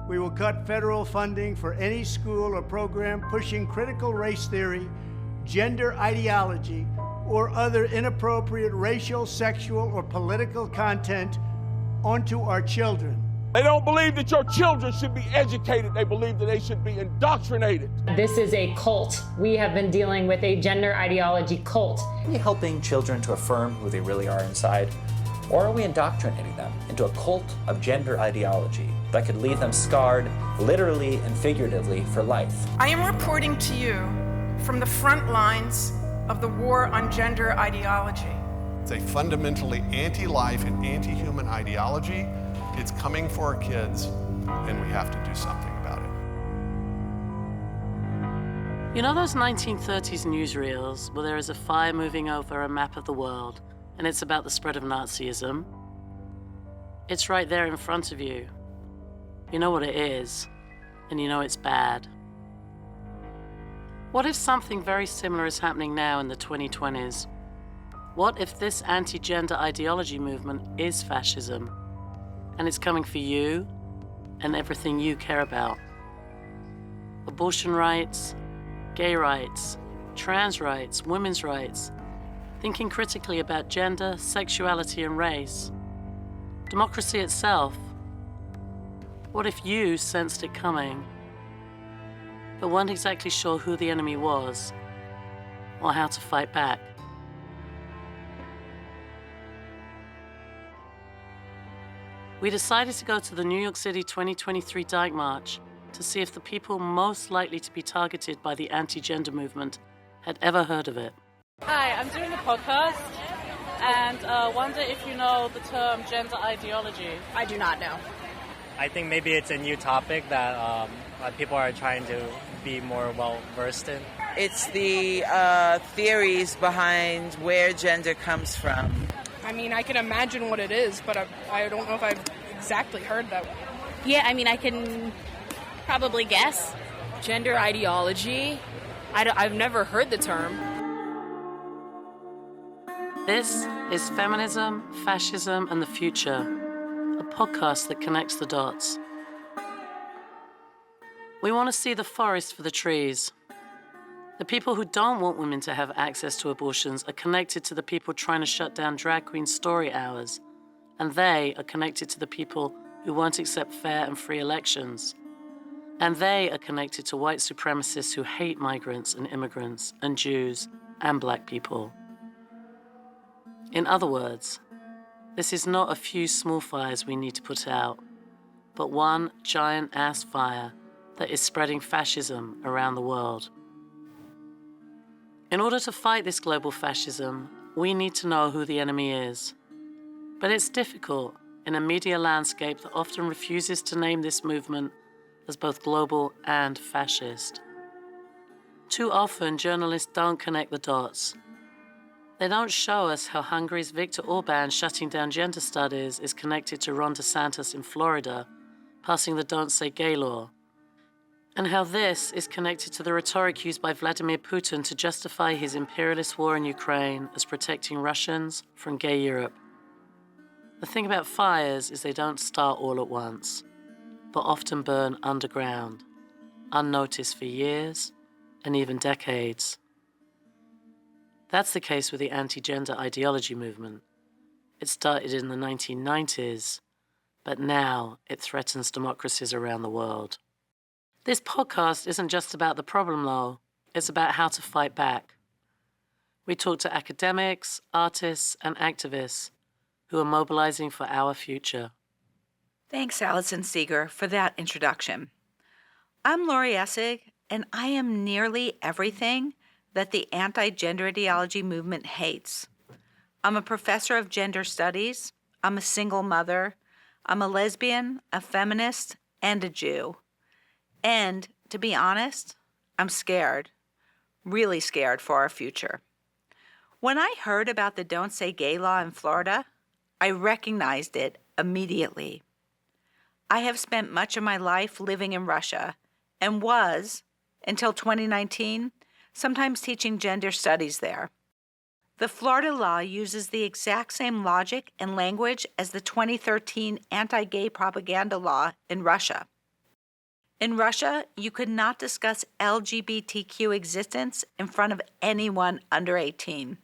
We will cut federal funding for any school or program pushing critical race theory, gender ideology, or other inappropriate racial, sexual, or political content onto our children. They don't believe that your children should be educated. They believe that they should be indoctrinated. This is a cult. We have been dealing with a gender ideology cult. Are we helping children to affirm who they really are inside? Or are we indoctrinating them into a cult of gender ideology that could leave them scarred, literally and figuratively, for life? I am reporting to you from the front lines of the war on gender ideology. It's a fundamentally anti-life and anti-human ideology. It's coming for our kids, and we have to do something about it. You know those 1930s newsreels where there is a fire moving over a map of the world, and it's about the spread of Nazism? It's right there in front of you. You know what it is, and you know it's bad. What if something very similar is happening now in the 2020s? What if this anti-gender ideology movement is fascism, and it's coming for you and everything you care about? Abortion rights, gay rights, trans rights, women's rights, thinking critically about gender, sexuality, and race. Democracy itself. What if you sensed it coming, but weren't exactly sure who the enemy was or how to fight back? We decided to go to the New York City 2023 Dyke March to see if the people most likely to be targeted by the anti-gender movement had ever heard of it. Hi, I'm doing a podcast and wonder if you know the term gender ideology. I do not know. I think maybe it's a new topic that people are trying to be more well-versed in. It's the theories behind where gender comes from. I mean, I can imagine what it is, but I don't know if I've exactly heard that. Yeah, I mean, I can probably guess. Gender ideology? I've never heard the term. This is Feminism, Fascism, and the Future, a podcast that connects the dots. We want to see the forest for the trees. The people who don't want women to have access to abortions are connected to the people trying to shut down drag queen story hours, and they are connected to the people who won't accept fair and free elections. And they are connected to white supremacists who hate migrants and immigrants and Jews and black people. In other words, this is not a few small fires we need to put out, but one giant-ass fire that is spreading fascism around the world. In order to fight this global fascism, we need to know who the enemy is. But it's difficult in a media landscape that often refuses to name this movement as both global and fascist. Too often, journalists don't connect the dots. They don't show us how Hungary's Viktor Orban shutting down gender studies is connected to Ron DeSantis in Florida, passing the Don't Say Gay law, and how this is connected to the rhetoric used by Vladimir Putin to justify his imperialist war in Ukraine as protecting Russians from gay Europe. The thing about fires is they don't start all at once, but often burn underground, unnoticed for years and even decades. That's the case with the anti-gender ideology movement. It started in the 1990s, but now it threatens democracies around the world. This podcast isn't just about the problem, though. It's about how to fight back. We talk to academics, artists, and activists who are mobilizing for our future. Thanks, Alison Seeger, for that introduction. I'm Lori Essig, and I am nearly everything that the anti-gender ideology movement hates. I'm a professor of gender studies, I'm a single mother, I'm a lesbian, a feminist, and a Jew. And, to be honest, I'm scared, really scared for our future. When I heard about the Don't Say Gay law in Florida, I recognized it immediately. I have spent much of my life living in Russia and was, until 2019, sometimes teaching gender studies there. The Florida law uses the exact same logic and language as the 2013 anti-gay propaganda law in Russia. In Russia, you could not discuss LGBTQ existence in front of anyone under 18.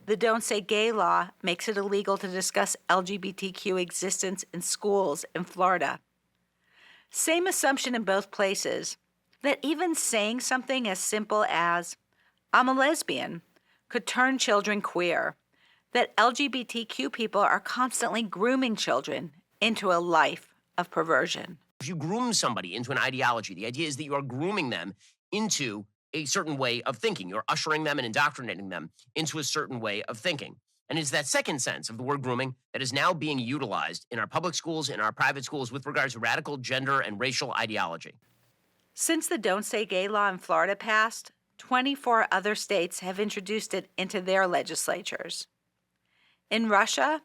The Don't Say Gay law makes it illegal to discuss LGBTQ existence in schools in Florida. Same assumption in both places, that even saying something as simple as, I'm a lesbian, could turn children queer, that LGBTQ people are constantly grooming children into a life of perversion. If you groom somebody into an ideology, the idea is that you are grooming them into a certain way of thinking. You're ushering them and indoctrinating them into a certain way of thinking. And it's that second sense of the word grooming that is now being utilized in our public schools, in our private schools, with regards to radical gender and racial ideology. Since the Don't Say Gay law in Florida passed, 24 other states have introduced it into their legislatures. In Russia,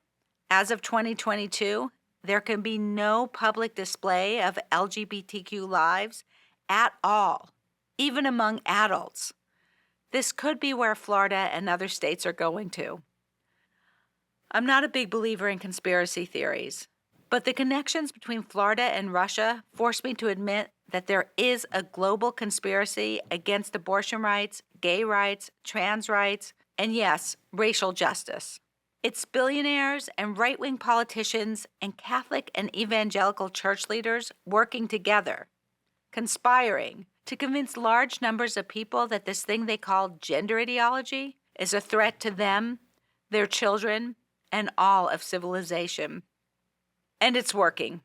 as of 2022, there can be no public display of LGBTQ lives at all, even among adults. This could be where Florida and other states are going to. I'm not a big believer in conspiracy theories, but the connections between Florida and Russia force me to admit that there is a global conspiracy against abortion rights, gay rights, trans rights, and yes, racial justice. It's billionaires and right-wing politicians and Catholic and evangelical church leaders working together, conspiring to convince large numbers of people that this thing they call gender ideology is a threat to them, their children, and all of civilization. And it's working.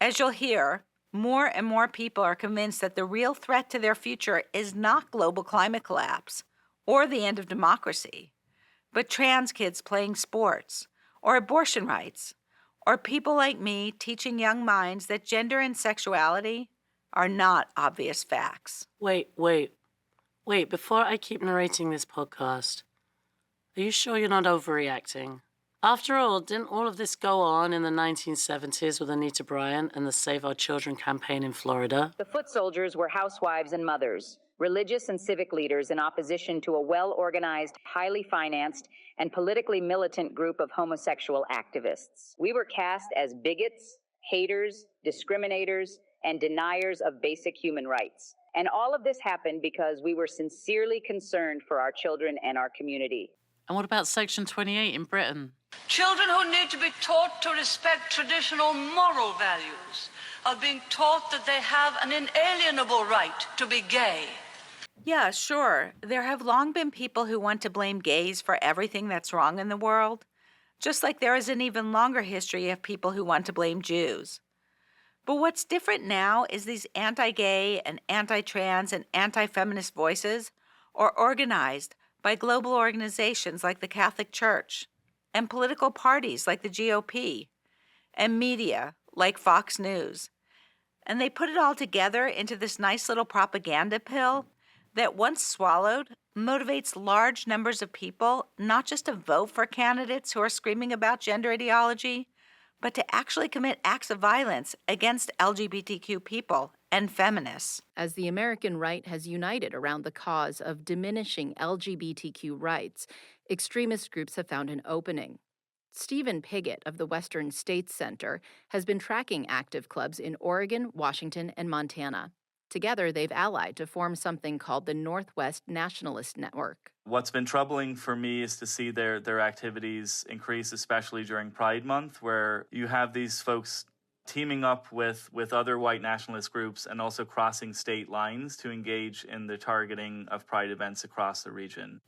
As you'll hear, more and more people are convinced that the real threat to their future is not global climate collapse or the end of democracy, but trans kids playing sports, or abortion rights, or people like me teaching young minds that gender and sexuality are not obvious facts. Wait, before I keep narrating this podcast, are you sure you're not overreacting? After all, didn't all of this go on in the 1970s with Anita Bryant and the Save Our Children campaign in Florida? The foot soldiers were housewives and mothers, religious and civic leaders in opposition to a well-organized, highly financed, and politically militant group of homosexual activists. We were cast as bigots, haters, discriminators, and deniers of basic human rights. And all of this happened because we were sincerely concerned for our children and our community. And what about Section 28 in Britain? Children who need to be taught to respect traditional moral values are being taught that they have an inalienable right to be gay. Yeah, sure. There have long been people who want to blame gays for everything that's wrong in the world, just like there is an even longer history of people who want to blame Jews. But what's different now is these anti-gay and anti-trans and anti-feminist voices are organized by global organizations like the Catholic Church, and political parties like the GOP, and media like Fox News. And they put it all together into this nice little propaganda pill that, once swallowed, motivates large numbers of people not just to vote for candidates who are screaming about gender ideology, but to actually commit acts of violence against LGBTQ people and feminists. As the American right has united around the cause of diminishing LGBTQ rights, extremist groups have found an opening. Stephen Pigott of the Western States Center has been tracking active clubs in Oregon, Washington, and Montana. Together, they've allied to form something called the Northwest Nationalist Network. What's been troubling for me is to see their activities increase, especially during Pride Month, where you have these folks teaming up with other white nationalist groups and also crossing state lines to engage in the targeting of Pride events across the region.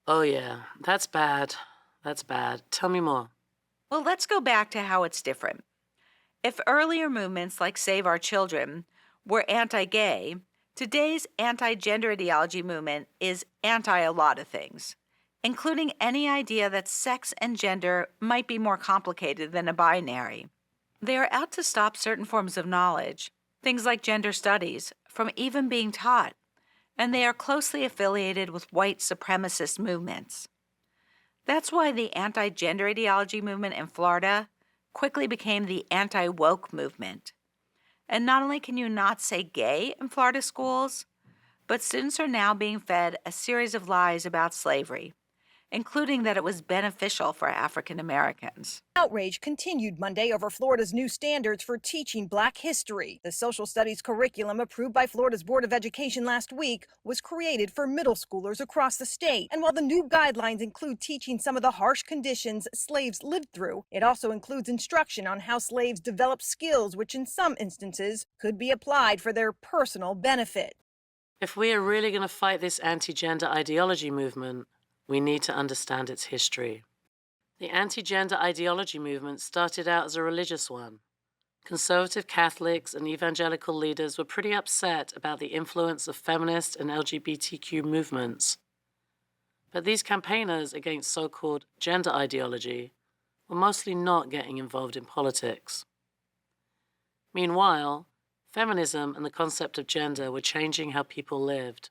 Oh yeah, that's bad. That's bad. Tell me more. Well, let's go back to how it's different. If earlier movements like Save Our Children were anti-gay, today's anti-gender ideology movement is anti a lot of things, including any idea that sex and gender might be more complicated than a binary. They are out to stop certain forms of knowledge, things like gender studies, from even being taught, and they are closely affiliated with white supremacist movements. That's why the anti-gender ideology movement in Florida quickly became the anti-woke movement. And not only can you not say gay in Florida schools, but students are now being fed a series of lies about slavery, including that it was beneficial for African Americans. Outrage continued Monday over Florida's new standards for teaching Black history. The social studies curriculum approved by Florida's Board of Education last week was created for middle schoolers across the state. And while the new guidelines include teaching some of the harsh conditions slaves lived through, it also includes instruction on how slaves developed skills which in some instances could be applied for their personal benefit. If we are really going to fight this anti-gender ideology movement, we need to understand its history. The anti-gender ideology movement started out as a religious one. Conservative Catholics and evangelical leaders were pretty upset about the influence of feminist and LGBTQ movements. But these campaigners against so-called gender ideology were mostly not getting involved in politics. Meanwhile, feminism and the concept of gender were changing how people lived.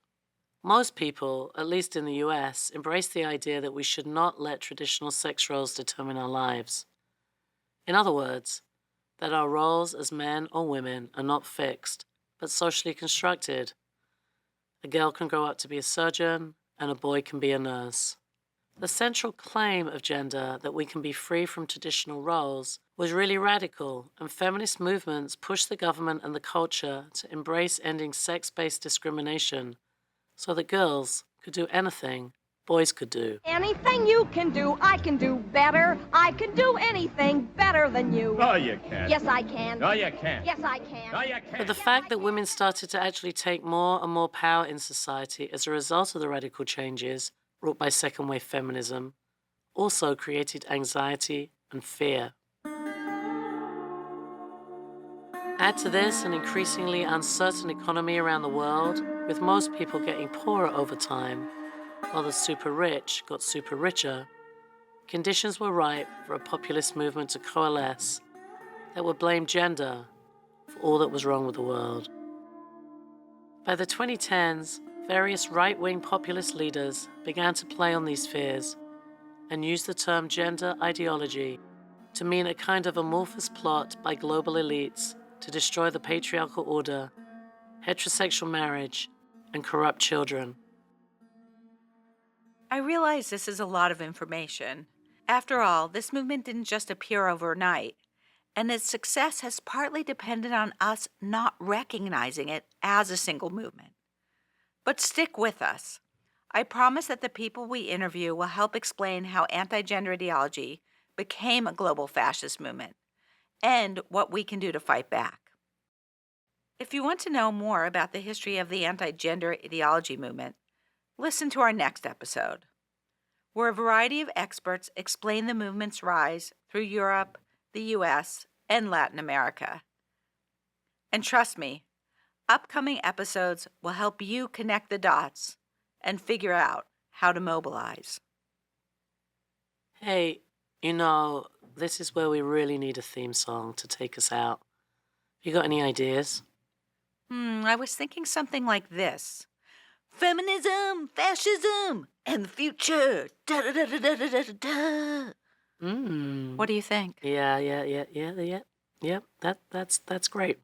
Most people, at least in the US, embrace the idea that we should not let traditional sex roles determine our lives. In other words, that our roles as men or women are not fixed, but socially constructed. A girl can grow up to be a surgeon, and a boy can be a nurse. The central claim of gender, that we can be free from traditional roles, was really radical, and feminist movements pushed the government and the culture to embrace ending sex-based discrimination so that girls could do anything boys could do. Anything you can do, I can do better. I can do anything better than you. No, you can't. Yes, I can. No, you can't. Yes, I can. No, you can't. But the fact that women started to actually take more and more power in society as a result of the radical changes wrought by second-wave feminism also created anxiety and fear. Add to this an increasingly uncertain economy around the world, with most people getting poorer over time, while the super rich got super richer. Conditions were ripe for a populist movement to coalesce that would blame gender for all that was wrong with the world. By the 2010s, various right-wing populist leaders began to play on these fears and use the term gender ideology to mean a kind of amorphous plot by global elites to destroy the patriarchal order, heterosexual marriage, and corrupt children. I realize this is a lot of information. After all, this movement didn't just appear overnight, and its success has partly depended on us not recognizing it as a single movement. But stick with us. I promise that the people we interview will help explain how anti-gender ideology became a global fascist movement and what we can do to fight back. If you want to know more about the history of the anti-gender ideology movement, listen to our next episode, where a variety of experts explain the movement's rise through Europe, the US, and Latin America. And trust me, upcoming episodes will help you connect the dots and figure out how to mobilize. Hey, you know, this is where we really need a theme song to take us out. You got any ideas? I was thinking something like this. Feminism, fascism, and the future. Da, da, da, da, da, da, da, da. What do you think? Yeah. That's great.